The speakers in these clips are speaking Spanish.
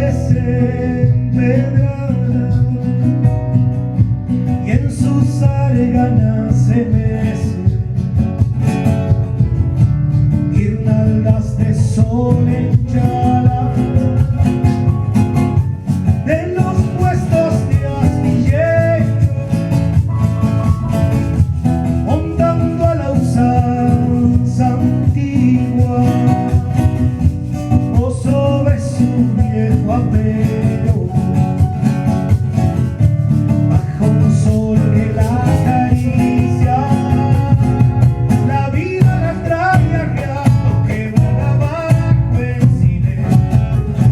desempedrada y en sus arganas se mecen guirnaldas de sol hinchada de los puestos de astillero, montando a la usanza antigua o sobre su viejo apero, bajo un sol que la acaricia. La vida la trae arreando que vaga bajo el silencio.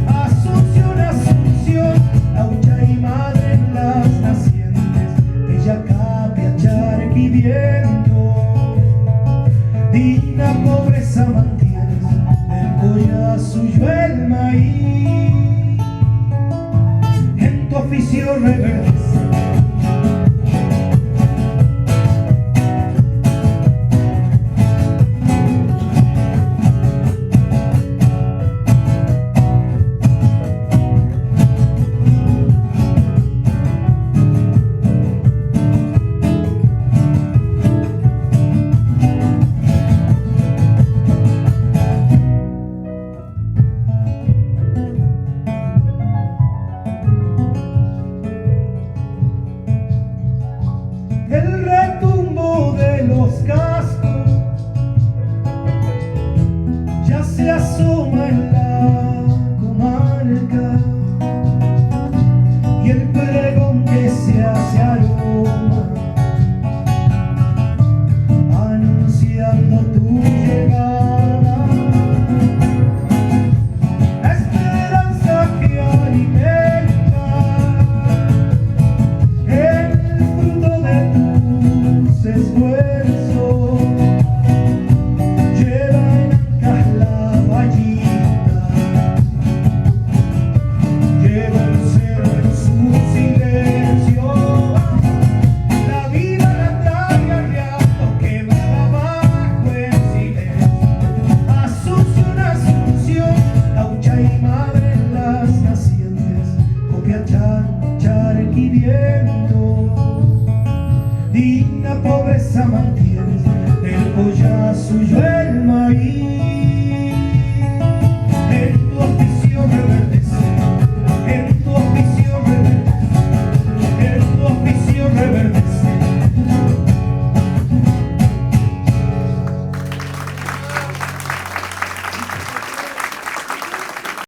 Asunción, Asunción, laucha y madre en las nacientes, bella capia, charqui, viento, digna pobreza mantienes, del colla suyo el maíz, en tu oficio reverdece. El retumbo de los cascos ya se asoma en la comarca y el pregón que se hace aroma anunciando tu llegada. La esperanza que alimenta el fruto de tus esfuerzos, lleva en ancas la vallita, lleva el cerro en su silencio. La vida la trae arreando que vaga bajo el silencio. Asunción, Asunción, laucha y madre en las nacientes, copia, charqui, viento, digna pobreza mantienes, del colla suyo el maíz.